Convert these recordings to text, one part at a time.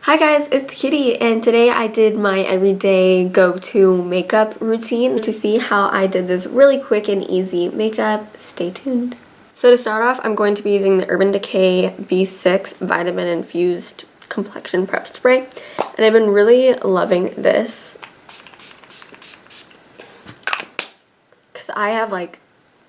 Hi guys, it's Kitty, and today I did my everyday go-to makeup routine. To see how I did this really quick and easy makeup, stay tuned. So to start off, I'm going to be using the Urban Decay B6 Vitamin Infused Complexion Prep Spray, and I've been really loving this because I have like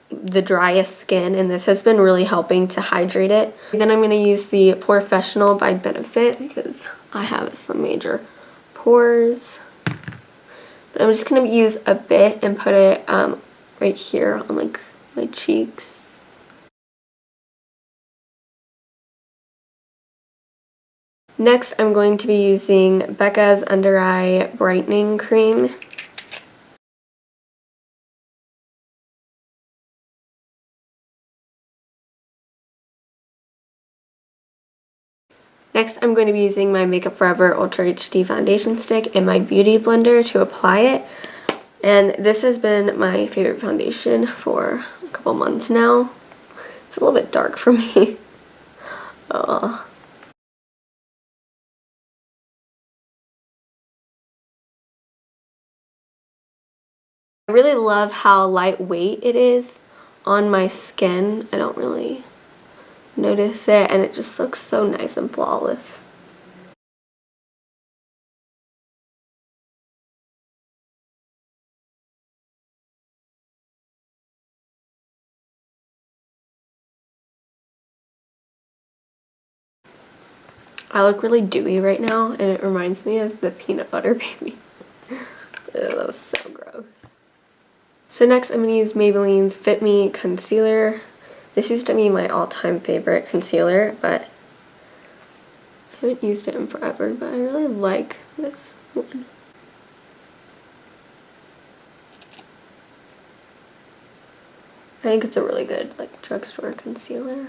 the driest skin, and this has been really helping to hydrate it. Then I'm going to use the Professional by Benefit because I have some major pores. But I'm just going to use a bit and put it right here on like my cheeks. Next, I'm going to be using Becca's Under Eye Brightening Cream. Next, I'm going to be using my Makeup Forever Ultra HD Foundation Stick and my Beauty Blender to apply it. And this has been my favorite foundation for a couple months now. It's a little bit dark for me. I really love how lightweight it is on my skin. I don't really notice it, and it just looks so nice and flawless. I look really dewy right now, and it reminds me of the peanut butter baby. Ew, that was so gross. So next I'm going to use Maybelline's Fit Me Concealer. This used to be my all-time favorite concealer, but I haven't used it in forever, but I really like this one. I think it's a really good like drugstore concealer.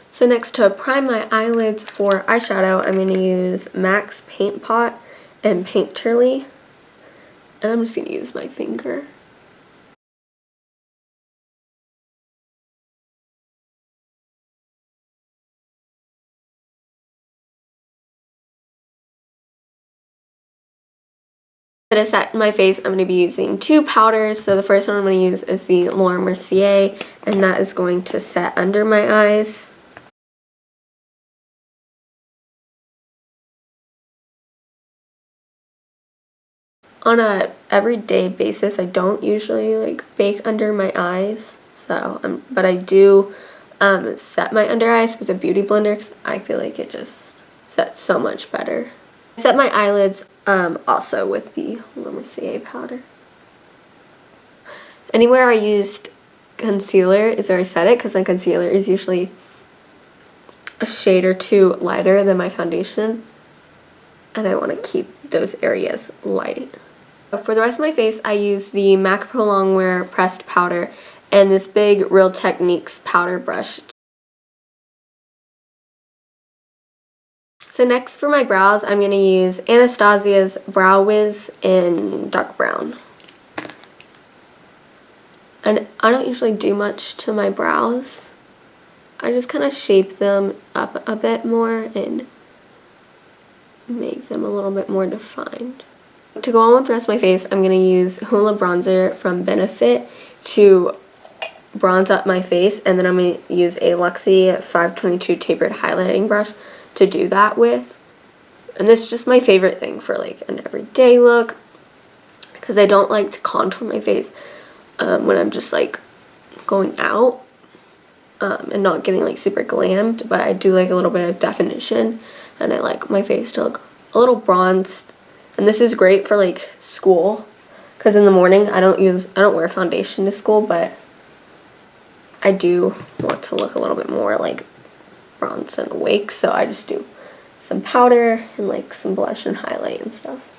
So next, to prime my eyelids for eyeshadow, I'm going to use MAC's Paint Pot and Painterly. And I'm just going to use my finger. To set my face, I'm going to be using two powders. So the first one I'm going to use is the Laura Mercier, and that is going to set under my eyes. On a everyday basis, I don't usually like bake under my eyes, so but I do set my under eyes with a beauty blender because I feel like it just sets so much better. I set my eyelids also with the La Mercier powder. Anywhere I used concealer is where I set it, because my concealer is usually a shade or two lighter than my foundation, and I want to keep those areas light. For the rest of my face, I use the MAC Pro Longwear Pressed Powder and this big Real Techniques powder brush. So next for my brows, I'm going to use Anastasia's Brow Wiz in dark brown. And I don't usually do much to my brows. I just kind of shape them up a bit more and make them a little bit more defined. To go on with the rest of my face, I'm going to use Hoola Bronzer from Benefit to bronze up my face, and then I'm going to use a Luxie 522 tapered highlighting brush to do that with. And this is just my favorite thing for like an everyday look, because I don't like to contour my face when I'm just like going out and not getting like super glammed, but I do like a little bit of definition, and I like my face to look a little bronzed. And this is great for like school, because in the morning I don't wear foundation to school, but I do want to look a little bit more like bronzed and awake, so I just do some powder and like some blush and highlight and stuff.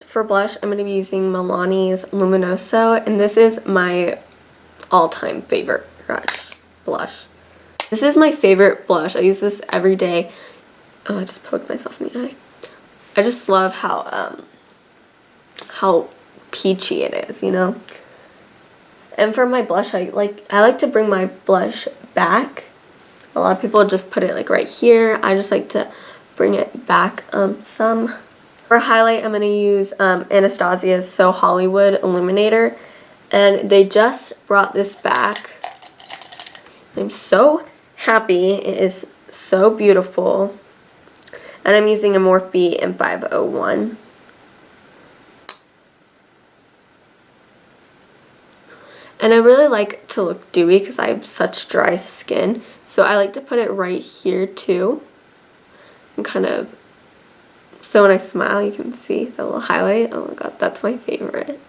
For blush, I'm going to be using Milani's Luminoso, and this is my all-time favorite blush. This is my favorite blush. I use this every day. Oh, I just poked myself in the eye. I just love how peachy it is, you know? And for my blush, I like to bring my blush back. A lot of people just put it like right here. I just like to bring it back some. For highlight, I'm going to use Anastasia's So Hollywood Illuminator. And they just brought this back. I'm so happy. It is so beautiful. And I'm using a Morphe M501. And I really like to look dewy because I have such dry skin. So I like to put it right here too. And kind of, so when I smile you can see the little highlight. Oh my god, that's my favorite.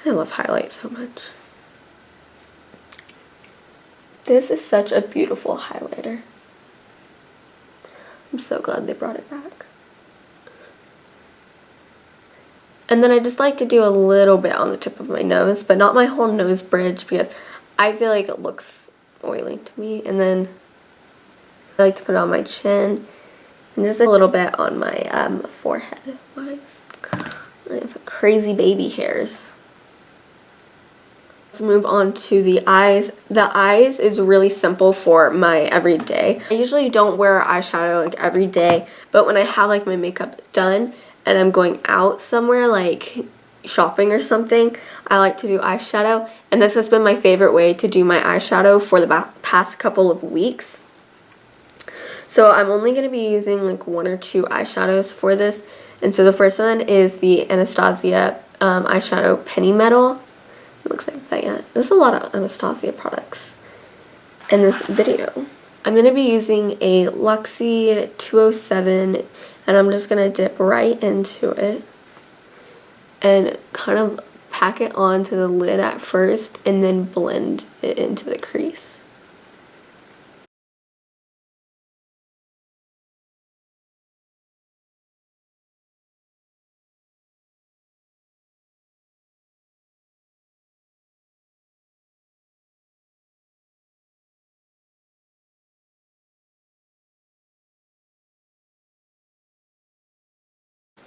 I love highlight so much. This is such a beautiful highlighter. I'm so glad they brought it back. And then I just like to do a little bit on the tip of my nose, but not my whole nose bridge because I feel like it looks oily to me. And then I like to put it on my chin and just a little bit on my forehead. I have crazy baby hairs. Let's move on to the eyes. The eyes is really simple for my everyday. I usually don't wear eyeshadow like every day, but when I have like my makeup done and I'm going out somewhere like shopping or something, I like to do eyeshadow, and this has been my favorite way to do my eyeshadow for the past couple of weeks. So I'm only going to be using like 1 or 2 eyeshadows for this, and so the first one is the Anastasia eyeshadow Penny Metal. It looks like that, yeah. There's a lot of Anastasia products in this video. I'm going to be using a Luxie 207, and I'm just going to dip right into it and kind of pack it onto the lid at first and then blend it into the crease.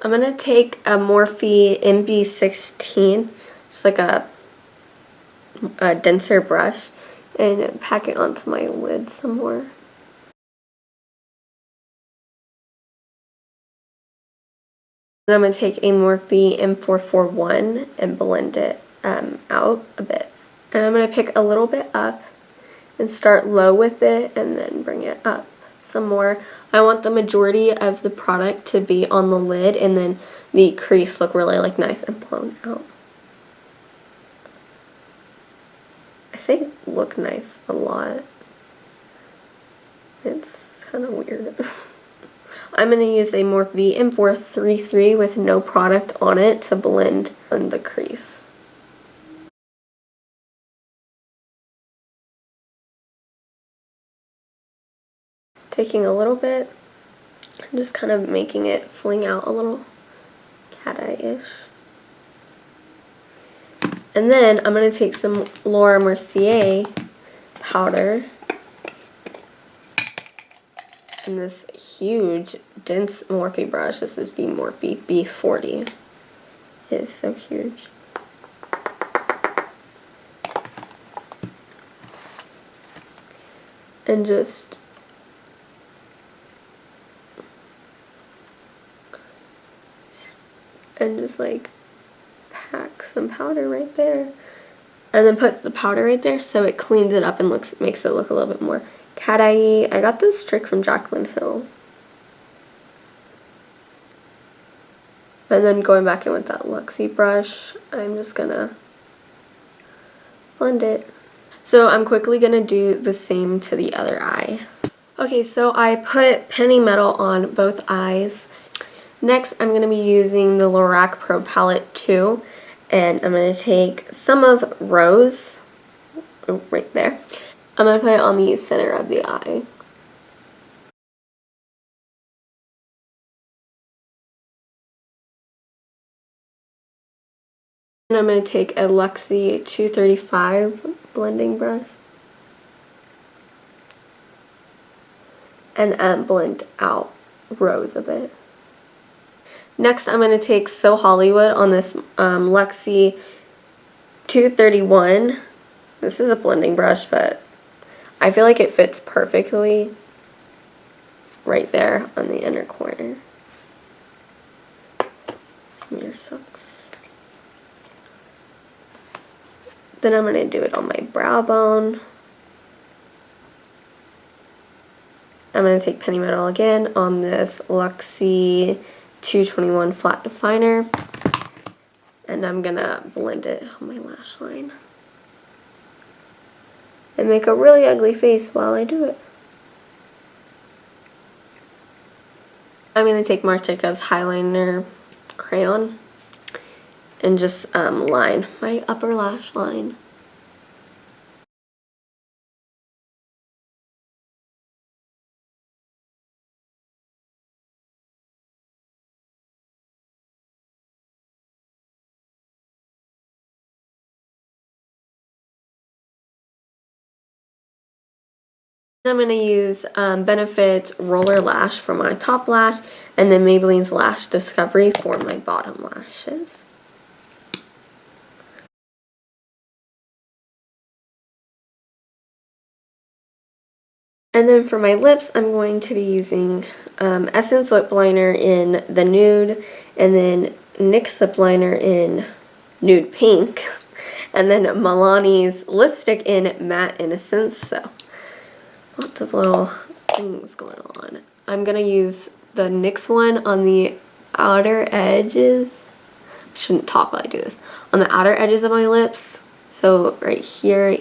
I'm going to take a Morphe MB16, just like a denser brush, and pack it onto my lid some more. And I'm going to take a Morphe M441 and blend it out a bit. And I'm going to pick a little bit up and start low with it and then bring it up some more. I want the majority of the product to be on the lid and then the crease look really like nice and blown out. I say look nice a lot. It's kind of weird. I'm going to use a Morphe M433 with no product on it to blend on the crease. Taking a little bit and just kind of making it fling out a little cat-eye-ish. And then I'm going to take some Laura Mercier powder and this huge dense Morphe brush. This is the Morphe B40. It is so huge. And just like pack some powder right there. And then put the powder right there so it cleans it up and makes it look a little bit more cat-eye-y. I got this trick from Jaclyn Hill. And then going back in with that Luxie brush, I'm just gonna blend it. So I'm quickly gonna do the same to the other eye. Okay, so I put Penny Metal on both eyes. Next, I'm going to be using the Lorac Pro Palette 2, and I'm going to take some of Rose, right there. I'm going to put it on the center of the eye. And I'm going to take a Luxie 235 blending brush and blend out Rose a bit. Next, I'm going to take So Hollywood on this Luxie 231. This is a blending brush, but I feel like it fits perfectly right there on the inner corner. Smear sucks. Then I'm going to do it on my brow bone. I'm going to take Penny Metal again on this Luxie 221 flat definer. And I'm going to blend it on my lash line. And make a really ugly face while I do it. I'm going to take Marc Jacobs Highliner Crayon and just line my upper lash line. I'm going to use Benefit's Roller Lash for my top lash and then Maybelline's Lash Discovery for my bottom lashes. And then for my lips, I'm going to be using Essence Lip Liner in the nude, and then NYX lip liner in nude pink, and then Milani's lipstick in Matte Innocence. So lots of little things going on. I'm going to use the NYX one on the outer edges. I shouldn't talk while I do this. On the outer edges of my lips. So right here,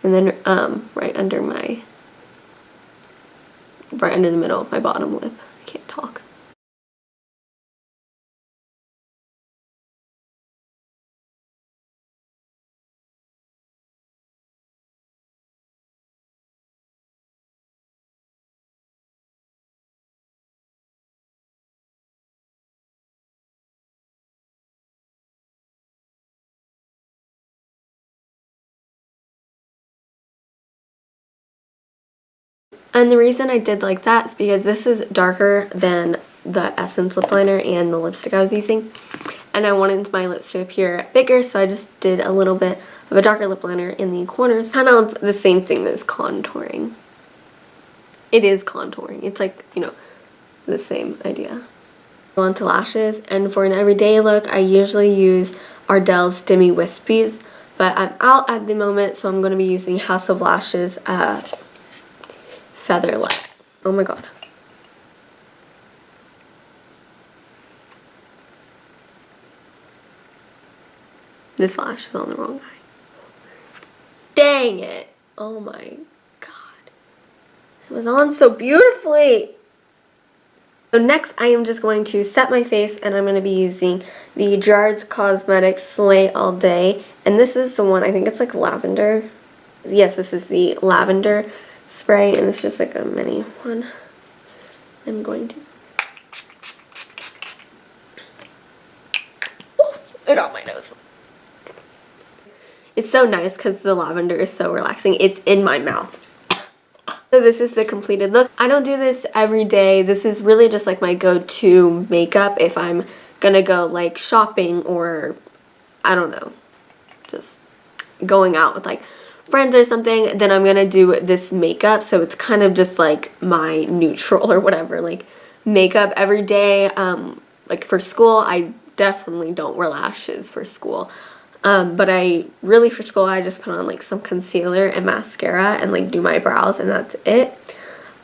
and then right under the middle of my bottom lip. I can't talk. And the reason I did like that is because this is darker than the Essence lip liner and the lipstick I was using. And I wanted my lips to appear bigger, so I just did a little bit of a darker lip liner in the corners. Kind of the same thing as contouring. It is contouring. It's like, you know, the same idea. On to lashes, and for an everyday look, I usually use Ardell's Demi Wispies, but I'm out at the moment, so I'm going to be using House of Lashes Featherlight. Oh my god. This lash is on the wrong eye. Dang it. Oh my god. It was on so beautifully. So next I am just going to set my face, and I'm going to be using the Jards Cosmetics Slay All Day. And this is the one, I think it's like lavender. Yes, this is the lavender spray, and it's just like a mini one. I'm going to... Oh, it got my nose. It's so nice because the lavender is so relaxing. It's in my mouth. So this is the completed look. I don't do this every day. This is really just like my go-to makeup if I'm gonna go like shopping or, I don't know, just going out with like friends or something, then I'm gonna do this makeup. So it's kind of just like my neutral or whatever, like makeup every day. Like for school, I definitely don't wear lashes for school. But for school, I just put on like some concealer and mascara and like do my brows, and that's it.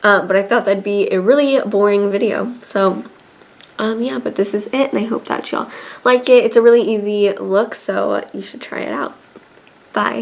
But I thought that'd be a really boring video. So, yeah, but this is it, and I hope that y'all like it. It's a really easy look, so you should try it out. Bye.